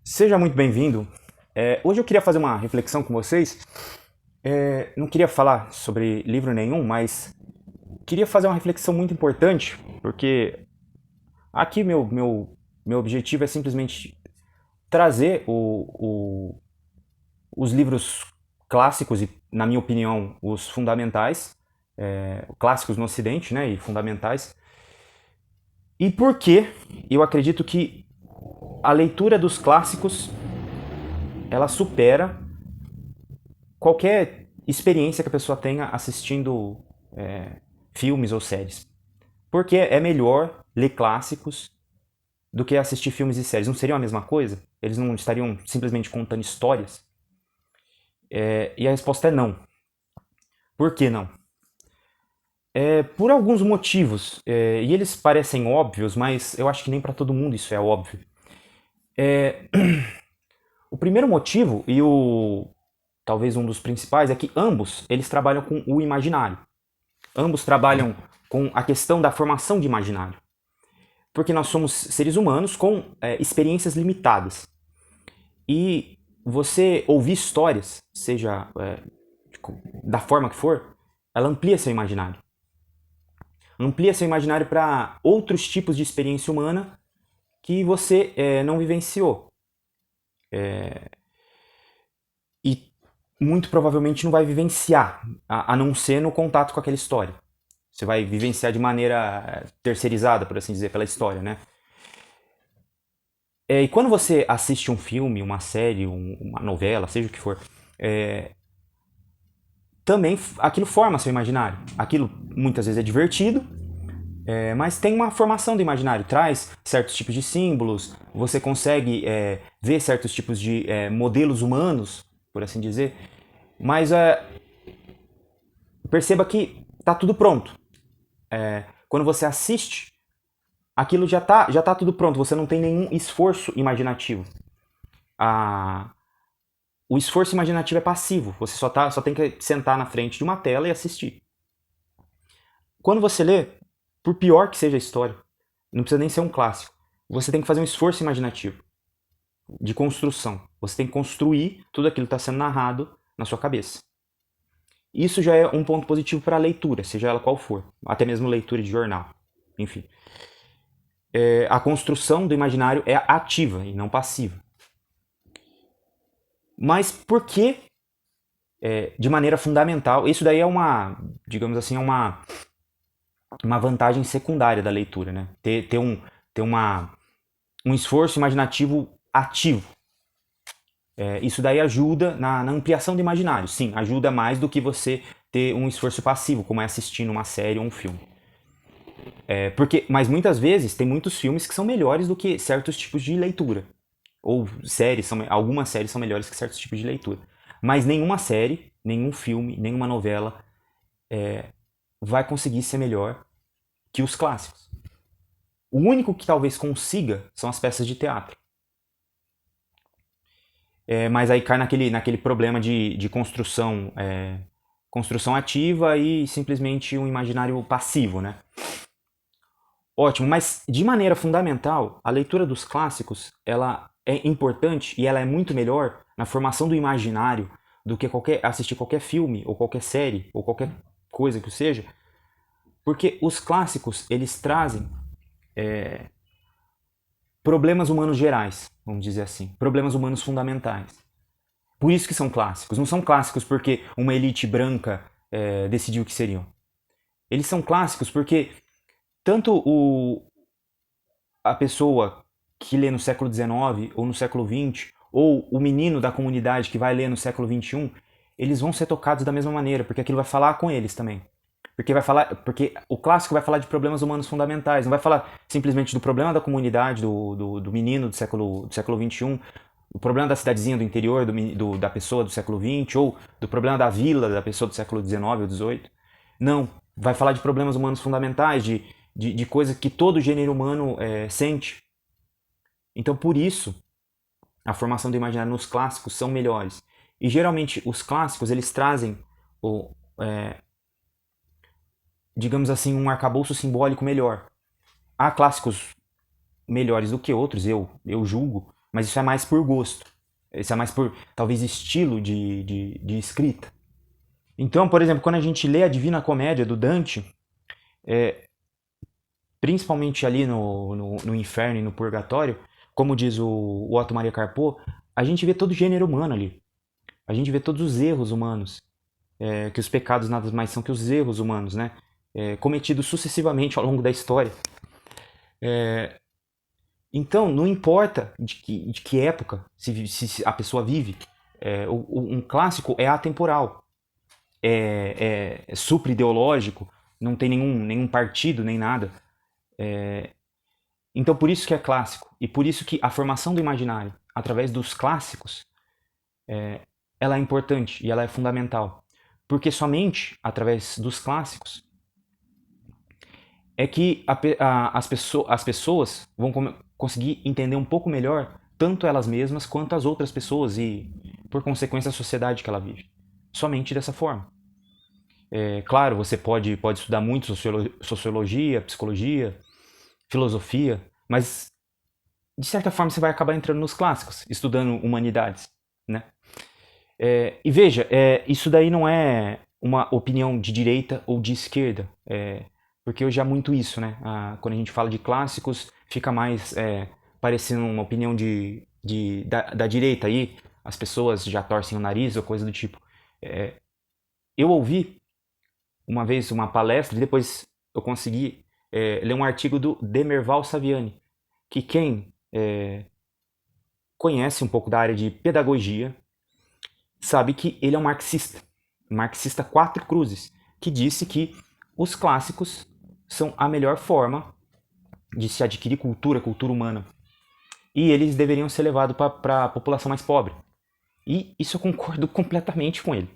Seja muito bem-vindo. Hoje eu queria fazer uma reflexão com vocês. Não queria falar sobre livro nenhum, mas queria fazer uma reflexão muito importante, porque aqui meu objetivo é simplesmente trazer os livros clássicos e, na minha opinião, os fundamentais, clássicos no Ocidente, né, e fundamentais. E por que eu acredito que a leitura dos clássicos ela supera qualquer experiência que a pessoa tenha assistindo filmes ou séries. Porque é melhor ler clássicos do que assistir filmes e séries. Não seria a mesma coisa? Eles não estariam simplesmente contando histórias? E a resposta é não. Por que não? Por alguns motivos. E eles parecem óbvios, mas eu acho que nem para todo mundo isso é óbvio. O primeiro motivo, e o talvez um dos principais, é que ambos eles trabalham com o imaginário. Ambos trabalham com a questão da formação de imaginário. Porque nós somos seres humanos com experiências limitadas. E você ouvir histórias, seja da forma que for, ela amplia seu imaginário. Amplia seu imaginário para outros tipos de experiência humana que você não vivenciou. E muito provavelmente não vai vivenciar, a não ser no contato com aquela história. Você vai vivenciar de maneira terceirizada, por assim dizer, pela história, né? E quando você assiste um filme, uma série, uma novela, seja o que for, também aquilo forma seu imaginário. Aquilo muitas vezes é divertido, mas tem uma formação do imaginário. Traz certos tipos de símbolos, você consegue ver certos tipos de modelos humanos, por assim dizer. Mas perceba que está tudo pronto. Quando você assiste, aquilo já tá tudo pronto. Você não tem nenhum esforço imaginativo. A, o esforço imaginativo é passivo. Você só tem que sentar na frente de uma tela e assistir. Quando você lê, por pior que seja a história, não precisa nem ser um clássico, você tem que fazer um esforço imaginativo, de construção. Você tem que construir tudo aquilo que está sendo narrado na sua cabeça. Isso já é um ponto positivo para a leitura, seja ela qual for, até mesmo leitura de jornal. Enfim, a construção do imaginário é ativa e não passiva. Mas por que, de maneira fundamental, isso daí é uma, digamos assim, uma vantagem secundária da leitura, né? Ter um esforço imaginativo ativo. Isso daí ajuda na ampliação do imaginário. Sim, ajuda mais do que você ter um esforço passivo, como é assistindo uma série ou um filme. Mas muitas vezes tem muitos filmes que são melhores do que certos tipos de leitura. Ou algumas séries são melhores que certos tipos de leitura. Mas nenhuma série, nenhum filme, nenhuma novela vai conseguir ser melhor que os clássicos. O único que talvez consiga são as peças de teatro. Mas aí cai naquele problema de construção, construção ativa e simplesmente um imaginário passivo, né? Ótimo, mas de maneira fundamental, a leitura dos clássicos ela é importante e ela é muito melhor na formação do imaginário do que assistir qualquer filme ou qualquer série ou qualquer coisa que seja, porque os clássicos eles trazem problemas humanos gerais, vamos dizer assim, problemas humanos fundamentais. Por isso que são clássicos. Não são clássicos porque uma elite branca decidiu que seriam. Eles são clássicos porque tanto a pessoa que lê no século XIX ou no século XX, ou o menino da comunidade que vai ler no século XXI, eles vão ser tocados da mesma maneira, porque aquilo vai falar com eles também. Porque o clássico vai falar de problemas humanos fundamentais, não vai falar simplesmente do problema da comunidade, do menino do século XXI, o problema da cidadezinha do interior da pessoa do século XX, ou do problema da vila da pessoa do século XIX ou XVIII. Não, vai falar de problemas humanos fundamentais, de coisas que todo gênero humano sente. Então, por isso, a formação do imaginário nos clássicos são melhores. E geralmente os clássicos eles trazem o, digamos assim, um arcabouço simbólico melhor. Há clássicos melhores do que outros, eu julgo, Mas isso é mais por gosto. Isso é mais por, talvez, estilo de escrita. Então, por exemplo, quando a gente lê a Divina Comédia do Dante, principalmente ali no inferno e no purgatório, como diz o Otto Maria Carpo, a gente vê todo o gênero humano ali. A gente vê todos os erros humanos, que os pecados nada mais são que os erros humanos, né? Cometidos sucessivamente ao longo da história. Então, não importa de que época se a pessoa vive, um clássico é atemporal, é super ideológico, não tem nenhum partido, nem nada. Então, por isso que é clássico, e por isso que a formação do imaginário, através dos clássicos, ela é importante e ela é fundamental. Porque somente através dos clássicos é que as pessoas vão conseguir entender um pouco melhor tanto elas mesmas quanto as outras pessoas e, por consequência, a sociedade que ela vive. Somente dessa forma. Claro, você pode estudar muito sociologia, psicologia, filosofia, mas de certa forma você vai acabar entrando nos clássicos, estudando humanidades, né? E veja, isso daí não é uma opinião de direita ou de esquerda, porque hoje há muito isso, né? Quando a gente fala de clássicos, fica mais parecendo uma opinião da direita aí, as pessoas já torcem o nariz ou coisa do tipo. Eu ouvi uma vez uma palestra e depois eu consegui ler um artigo do Demerval Saviani, que quem conhece um pouco da área de pedagogia sabe que ele é um marxista quatro cruzes, que disse que os clássicos são a melhor forma de se adquirir cultura humana. E eles deveriam ser levados para a população mais pobre. E isso eu concordo completamente com ele.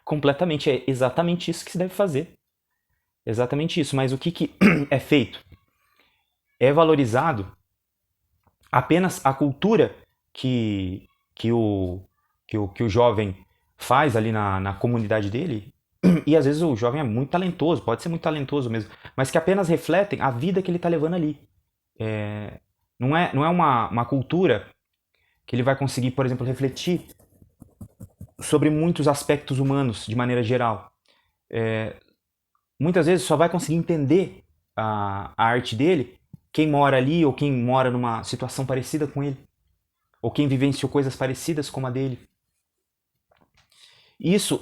Completamente, é exatamente isso que se deve fazer. Exatamente isso. Mas o que é feito? É valorizado apenas a cultura que o jovem faz ali na comunidade dele. E às vezes o jovem é muito talentoso, pode ser muito talentoso mesmo, mas que apenas refletem a vida que ele está levando ali. Não é uma cultura que ele vai conseguir, por exemplo, refletir sobre muitos aspectos humanos de maneira geral. Muitas vezes só vai conseguir entender a arte dele quem mora ali ou quem mora numa situação parecida com ele, ou quem vivenciou coisas parecidas como a dele. Isso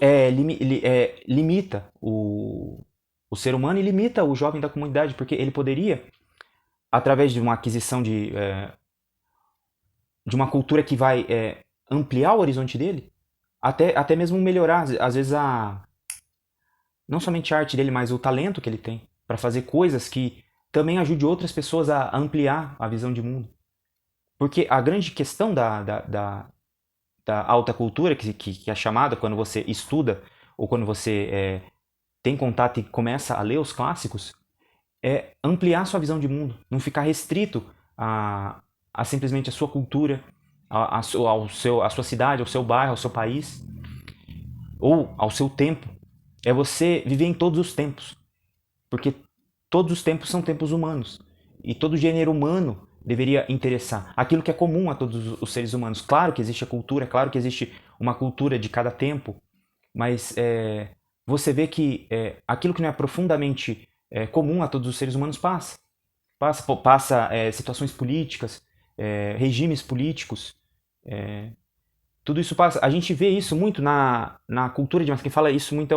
limita o ser humano e limita o jovem da comunidade, porque ele poderia, através de uma aquisição de uma cultura que vai ampliar o horizonte dele, até mesmo melhorar, às vezes, não somente a arte dele, mas o talento que ele tem para fazer coisas que também ajude outras pessoas a ampliar a visão de mundo. Porque a grande questão da alta cultura, que é chamada quando você estuda ou quando você tem contato e começa a ler os clássicos, é ampliar sua visão de mundo, não ficar restrito a simplesmente a sua cultura, a sua cidade, ao seu bairro, ao seu país, ou ao seu tempo. É você viver em todos os tempos, porque todos os tempos são tempos humanos, e todo gênero humano deveria interessar. Aquilo que é comum a todos os seres humanos. Claro que existe a cultura, claro que existe uma cultura de cada tempo, mas você vê que aquilo que não é profundamente comum a todos os seres humanos passa. Passa situações políticas, regimes políticos, tudo isso passa. A gente vê isso muito na cultura de massa. Quem fala isso muito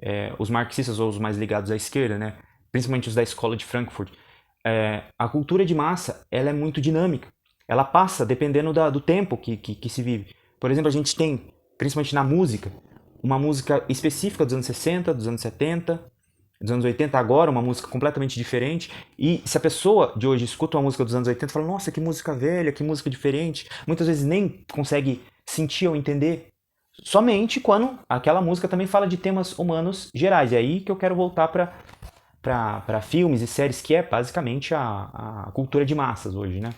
é os marxistas ou os mais ligados à esquerda, né? Principalmente os da escola de Frankfurt. A cultura de massa ela é muito dinâmica. Ela passa dependendo do tempo que se vive. Por exemplo, a gente tem, principalmente na música, uma música específica dos anos 60, dos anos 70, dos anos 80 agora, uma música completamente diferente. E se a pessoa de hoje escuta uma música dos anos 80 e fala, nossa, que música velha, que música diferente, muitas vezes nem consegue sentir ou entender, somente quando aquela música também fala de temas humanos gerais. É aí que eu quero voltar para filmes e séries, que é basicamente a cultura de massas hoje, né?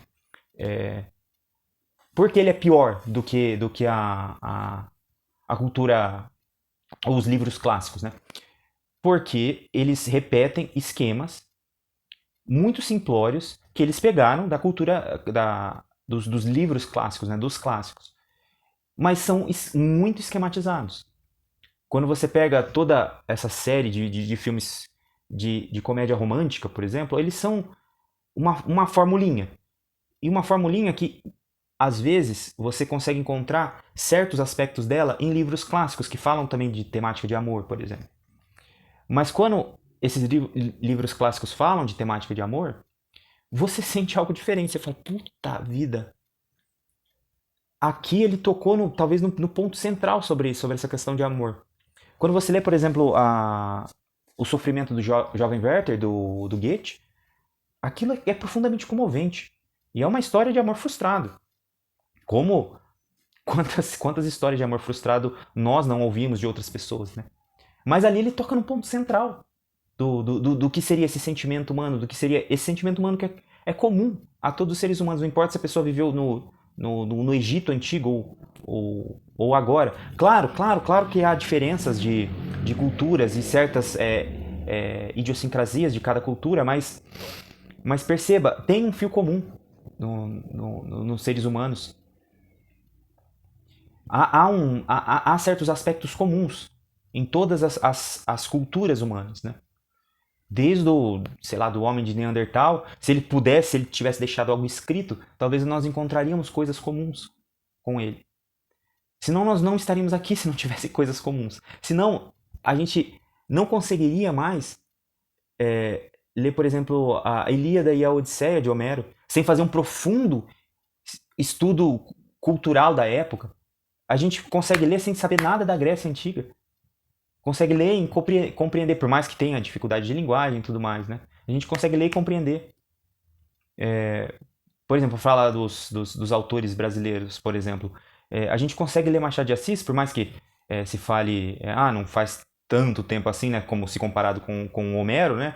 Por que ele é pior do que a cultura ou os livros clássicos, né? Porque eles repetem esquemas muito simplórios que eles pegaram da cultura dos livros clássicos, né, dos clássicos. Mas são muito esquematizados. Quando você pega toda essa série de filmes de comédia romântica, por exemplo, eles são uma formulinha. E uma formulinha que, às vezes, você consegue encontrar certos aspectos dela em livros clássicos que falam também de temática de amor, por exemplo. Mas quando esses livros clássicos falam de temática de amor, você sente algo diferente. Você fala, puta vida. Aqui ele tocou talvez no ponto central sobre essa questão de amor. Quando você lê, por exemplo, o sofrimento do jovem Werther, do Goethe, aquilo é profundamente comovente. E é uma história de amor frustrado. Como quantas histórias de amor frustrado nós não ouvimos de outras pessoas, né? Mas ali ele toca no ponto central do que seria esse sentimento humano, do que seria esse sentimento humano que é comum a todos os seres humanos, não importa se a pessoa viveu no Egito antigo ou agora. Claro que há diferenças de culturas e certas idiosincrasias de cada cultura, mas perceba, tem um fio comum nos seres humanos. Há certos aspectos comuns em todas as culturas humanas, né? Desde do homem de Neandertal, se ele tivesse deixado algo escrito, talvez nós encontraríamos coisas comuns com ele. Senão nós não estaríamos aqui se não tivesse coisas comuns. Senão a gente não conseguiria mais ler, por exemplo, a Ilíada e a Odisseia de Homero, sem fazer um profundo estudo cultural da época. A gente consegue ler sem saber nada da Grécia Antiga. Consegue ler e compreender, por mais que tenha dificuldade de linguagem e tudo mais, né? A gente consegue ler e compreender. Por exemplo, falar dos autores brasileiros, por exemplo. A gente consegue ler Machado de Assis, por mais que se fale, não faz tanto tempo assim, né? Como se comparado com o Homero, né?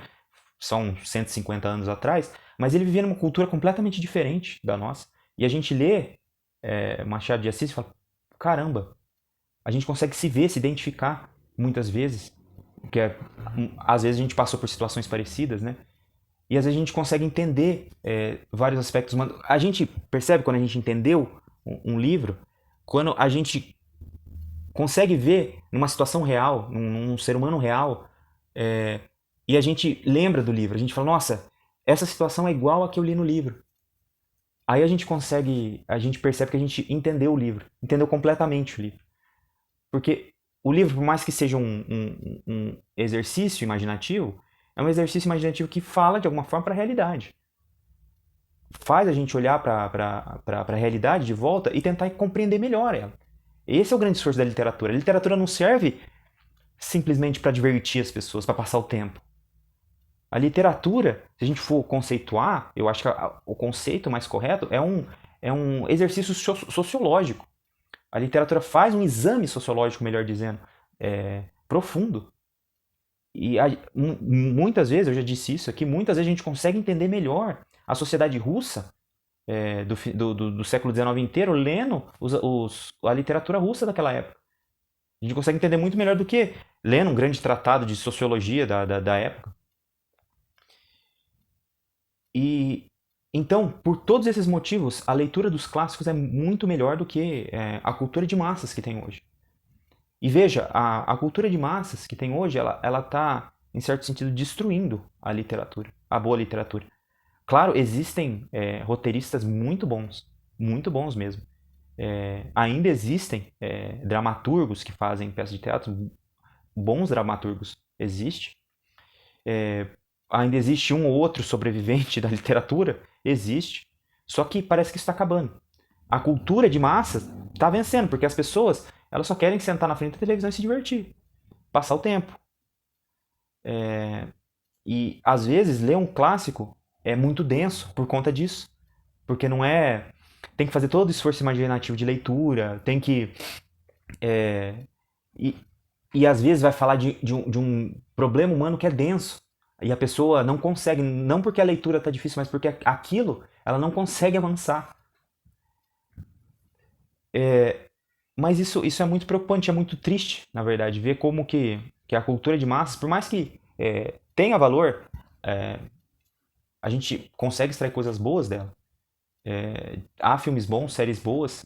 São 150 anos atrás. Mas ele vivia numa cultura completamente diferente da nossa. E a gente lê Machado de Assis e fala, caramba, a gente consegue se ver, se identificar muitas vezes, porque às vezes a gente passou por situações parecidas, né? E às vezes a gente consegue entender vários aspectos humanos. A gente percebe quando a gente entendeu um livro, quando a gente consegue ver numa situação real, num ser humano real, e a gente lembra do livro, a gente fala, nossa, essa situação é igual a que eu li no livro. Aí a gente percebe que a gente entendeu o livro, entendeu completamente o livro. Porque o livro, por mais que seja um exercício imaginativo, é um exercício imaginativo que fala de alguma forma para a realidade. Faz a gente olhar para a realidade de volta e tentar compreender melhor ela. Esse é o grande esforço da literatura. A literatura não serve simplesmente para divertir as pessoas, para passar o tempo. A literatura, se a gente for conceituar, eu acho que o conceito mais correto é um exercício sociológico. A literatura faz um exame sociológico, melhor dizendo, profundo. E muitas vezes, eu já disse isso aqui, muitas vezes a gente consegue entender melhor a sociedade russa do século XIX inteiro, lendo a literatura russa daquela época. A gente consegue entender muito melhor do que lendo um grande tratado de sociologia da época. E então, por todos esses motivos, a leitura dos clássicos é muito melhor do que a cultura de massas que tem hoje. E veja, a cultura de massas que tem hoje, ela está, em certo sentido, destruindo a literatura, a boa literatura. Claro, existem roteiristas muito bons mesmo. Ainda existem dramaturgos que fazem peças de teatro, bons dramaturgos, existe. Ainda existe um ou outro sobrevivente da literatura, existe. Só que parece que isso está acabando. A cultura de massas está vencendo, porque as pessoas elas só querem sentar na frente da televisão e se divertir, passar o tempo. E às vezes ler um clássico é muito denso por conta disso, porque não é, tem que fazer todo o esforço imaginativo de leitura, tem que e às vezes vai falar de um problema humano que é denso. E a pessoa não consegue, não porque a leitura está difícil, mas porque aquilo ela não consegue avançar. Mas isso é muito preocupante, é muito triste, na verdade, ver como que a cultura de massas, por mais que tenha valor, a gente consegue extrair coisas boas dela. Há filmes bons, séries boas,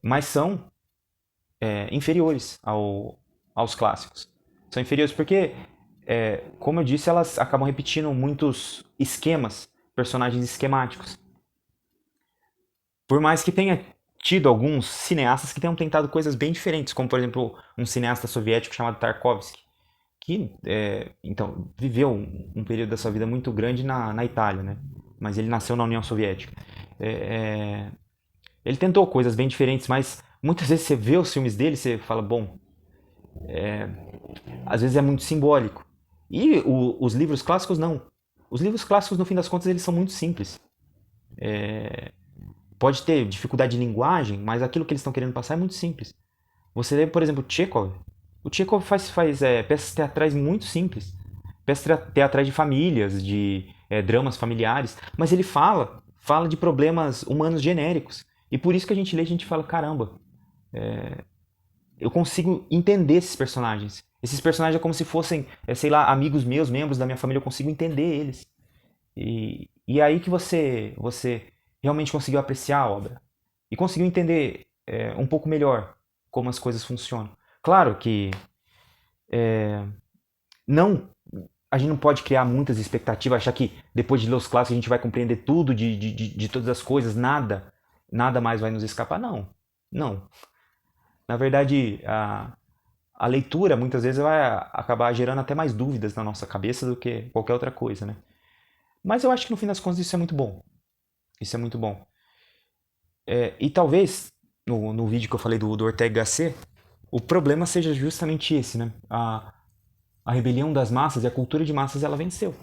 mas são inferiores aos clássicos. São inferiores porque, como eu disse, elas acabam repetindo muitos esquemas, personagens esquemáticos. Por mais que tenha tido alguns cineastas que tenham tentado coisas bem diferentes, como por exemplo um cineasta soviético chamado Tarkovsky, que então viveu um período da sua vida muito grande na Itália, né? Mas ele nasceu na União Soviética. É, é, ele tentou coisas bem diferentes, mas muitas vezes você vê os filmes dele e você fala, bom, às vezes é muito simbólico. E os livros clássicos não. Os livros clássicos, no fim das contas, eles são muito simples. Pode ter dificuldade de linguagem, mas aquilo que eles estão querendo passar é muito simples. Você lê, por exemplo, Chekhov. O Chekhov faz peças teatrais muito simples. Peças teatrais de famílias, de dramas familiares. Mas ele fala de problemas humanos genéricos. E por isso que a gente lê e a gente fala, caramba, eu consigo entender esses personagens. Esses personagens é como se fossem, sei lá, amigos meus, membros da minha família, eu consigo entender eles. E é aí que você realmente conseguiu apreciar a obra. E conseguiu entender um pouco melhor como as coisas funcionam. Claro que não, a gente não pode criar muitas expectativas, achar que depois de ler os clássicos a gente vai compreender tudo de todas as coisas, nada mais vai nos escapar. Não, não. Na verdade, a leitura muitas vezes vai acabar gerando até mais dúvidas na nossa cabeça do que qualquer outra coisa, né? Mas eu acho que no fim das contas isso é muito bom. Isso é muito bom. E talvez, no vídeo que eu falei do Ortega Gasset, o problema seja justamente esse, né? A rebelião das massas e a cultura de massas, ela venceu.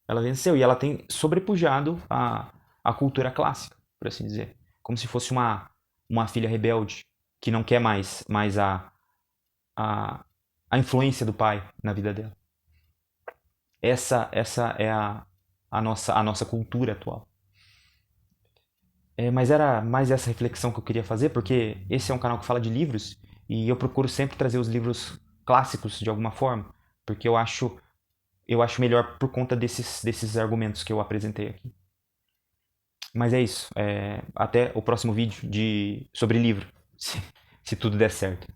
Ela venceu e ela tem sobrepujado a cultura clássica, por assim dizer. Como se fosse uma filha rebelde que não quer mais a influência do pai na vida dela. Essa é a nossa cultura atual. Mas era mais essa reflexão que eu queria fazer, porque esse é um canal que fala de livros e eu procuro sempre trazer os livros clássicos de alguma forma, porque eu acho melhor por conta desses argumentos que eu apresentei aqui. Mas é isso. Até o próximo vídeo sobre livro, se tudo der certo.